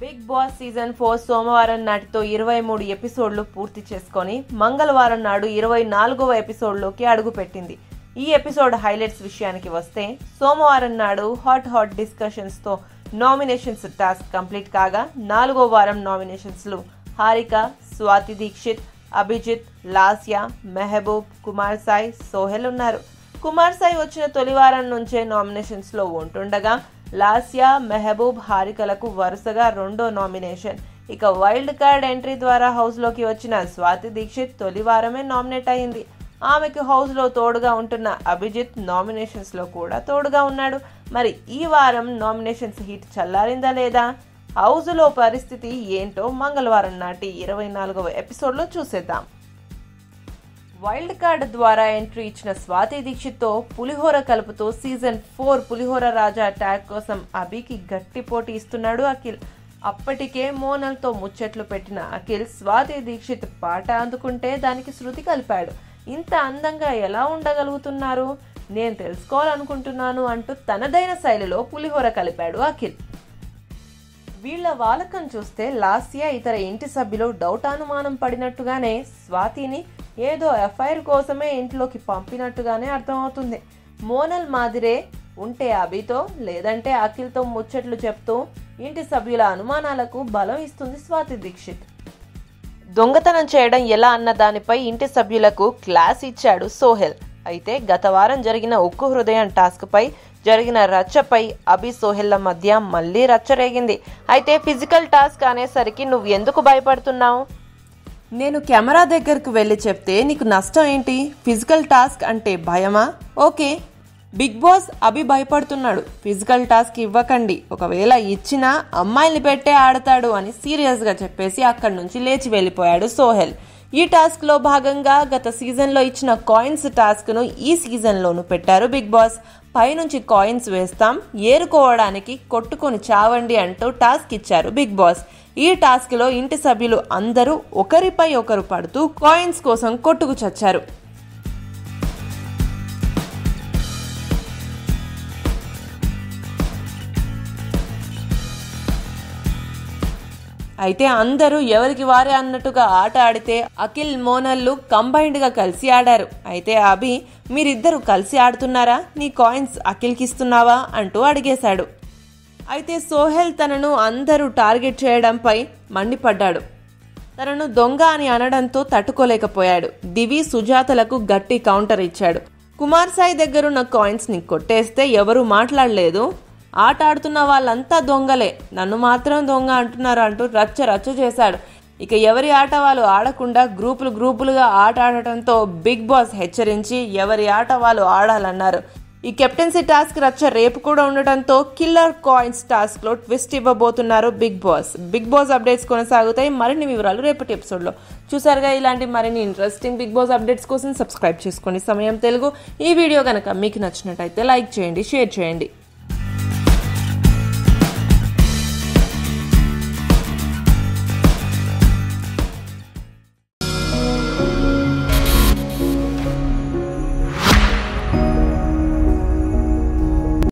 Big boss season 4 సోమవారం నాటితో 23 ఎపిసోడ్లు పూర్తి చేసుకొని మంగళవారం నాడు 24వ ఎపిసోడ్లోకి అడుగుపెట్టింది. ఈ ఎపిసోడ్ హైలైట్స్ విషయానికి వస్తే సోమవారం నాడు హాట్ డిస్కషన్స్తో నామినేషన్స్ టాస్క్ కంప్లీట్ కాగా 4వ వారం నామినేషన్స్లు హారిక, స్వాతి దీక్షిత్, అభిజిత్, లాస్యా, మెహబూబ్, కుమార్ సాయి, సోహెల్ ఉన్నారు. కుమార్ సాయి వచ్చిన తొలి వారం నుంచే నామినేషన్స్లో ఉంటుండగా లాస్యా, మెహబూబ్, హారికలకు వరుసగా రెండో నామినేషన్. ఇక వైల్డ్ కార్డ్ ఎంట్రీ ద్వారా హౌస్లోకి వచ్చిన స్వాతి దీక్షిత్ తొలి వారమే నామినేట్ అయింది. ఆమెకు హౌస్లో తోడుగా ఉంటున్న అభిజిత్ నామినేషన్స్లో కూడా తోడుగా ఉన్నాడు. మరి ఈ వారం నామినేషన్స్ హీట్ చల్లారిందా లేదా? హౌస్లో పరిస్థితి ఏంటో మంగళవారం నాటి 24వ ఎపిసోడ్లో చూసేద్దాం. వైల్డ్ కార్డ్ ద్వారా ఎంట్రీ ఇచ్చిన స్వాతి దీక్షిత్తో పులిహోర కలుపుతూ సీజన్ 4 పులిహోర రాజా ట్యాగ్ కోసం అభికి గట్టి పోటీ ఇస్తున్నాడు అఖిల్. అప్పటికే మోనల్తో ముచ్చట్లు పెట్టిన అఖిల్ స్వాతి దీక్షిత్ పాట అందుకుంటే దానికి శృతి కలిపాడు. ఇంత అందంగా ఎలా ఉండగలుగుతున్నారు, నేను తెలుసుకోవాలనుకుంటున్నాను అంటూ తనదైన శైలిలో పులిహోర కలిపాడు అఖిల్. వీళ్ల వాలకం చూస్తే లాస్యా ఇతర ఇంటి సభ్యులు డౌట్ అనుమానం పడినట్టుగానే స్వాతిని ఏదో ఎఫ్ఐఆర్ కోసమే ఇంట్లోకి పంపినట్టుగానే అర్థమవుతుంది. మోనల్ మాదిరే ఉంటే అభితో లేదంటే అఖిల్తో ముచ్చట్లు చెప్తూ ఇంటి సభ్యుల అనుమానాలకు బలం ఇస్తుంది స్వాతి దీక్షిత్. దొంగతనం చేయడం ఎలా అన్న దానిపై ఇంటి సభ్యులకు క్లాస్ ఇచ్చాడు సోహెల్. అయితే గత వారం జరిగిన ఉక్కు హృదయం టాస్క్ పై జరిగిన రచ్చపై అభి సోహెల్ల మధ్య మళ్ళీ రచ్చ రేగింది. అయితే ఫిజికల్ టాస్క్ అనేసరికి నువ్వు ఎందుకు భయపడుతున్నావు? నేను కెమెరా దగ్గరకు వెళ్ళి చెప్తే నీకు నష్టం ఏంటి? ఫిజికల్ టాస్క్ అంటే భయమా? ఓకే, బిగ్ బాస్ అభి భయపడుతున్నాడు, ఫిజికల్ టాస్క్ ఇవ్వకండి, ఒకవేళ ఇచ్చినా అమ్మాయిల్ని పెట్టే ఆడతాడు అని సీరియస్గా చెప్పేసి అక్కడి నుంచి లేచి వెళ్ళిపోయాడు సోహెల్. ఈ టాస్క్లో భాగంగా గత సీజన్లో ఇచ్చిన కాయిన్స్ టాస్క్ను ఈ సీజన్లోనూ పెట్టారు బిగ్ బాస్. పైనుంచి కాయిన్స్ వేస్తాం, ఏరుకోవడానికి కొట్టుకొని చావండి అంటూ టాస్క్ ఇచ్చారు బిగ్ బాస్. ఈ టాస్క్లో ఇంటి సభ్యులు అందరూ ఒకరిపై ఒకరు పడుతూ కాయిన్స్ కోసం కొట్టుకు చచ్చారు. అయితే అందరూ ఎవరికి వారే అన్నట్టుగా ఆట ఆడితే అఖిల్, మోనల్లు కంబైన్డ్గా కలిసి ఆడారు. అయితే అభి, మీరిద్దరు కలిసి ఆడుతున్నారా, నీ కాయిన్స్ అఖిల్కి ఇస్తున్నావా అంటూ అడిగేశాడు. అయితే సోహెల్ తనను అందరూ టార్గెట్ చేయడంపై మండిపడ్డాడు. తనను దొంగ అని అనడంతో తట్టుకోలేకపోయాడు. దివి, సుజాతలకు గట్టి కౌంటర్ ఇచ్చాడు. కుమార్ సాయి దగ్గరున్న కాయిన్స్ని కొట్టేస్తే ఎవరూ మాట్లాడలేదు, ఆట ఆడుతున్న వాళ్ళంతా దొంగలే, నన్ను మాత్రం దొంగ అంటున్నారు అంటూ రచ్చ చేశాడు. ఇక ఎవరి ఆట వాళ్ళు ఆడకుండా గ్రూపులుగా ఆట ఆడటంతో బిగ్ బాస్ హెచ్చరించి ఎవరి ఆట వాళ్ళు ఆడాలన్నారు. ఈ కెప్టెన్సీ టాస్క్ రచ్చ రేపు కూడా ఉండటంతో కిల్లర్ కాయిన్స్ టాస్క్ లో ట్విస్ట్ ఇవ్వబోతున్నారు బిగ్ బాస్ అప్డేట్స్ కొనసాగుతాయి. మరిన్ని వివరాలు రేపటి ఎపిసోడ్లో. చూసారుగా, ఇలాంటి మరిన్ని ఇంట్రెస్టింగ్ బిగ్ బాస్ అప్డేట్స్ కోసం సబ్స్క్రైబ్ చేసుకోండి సమయం తెలుగు. ఈ వీడియో కనుక మీకు నచ్చినట్టయితే లైక్ చేయండి, షేర్ చేయండి.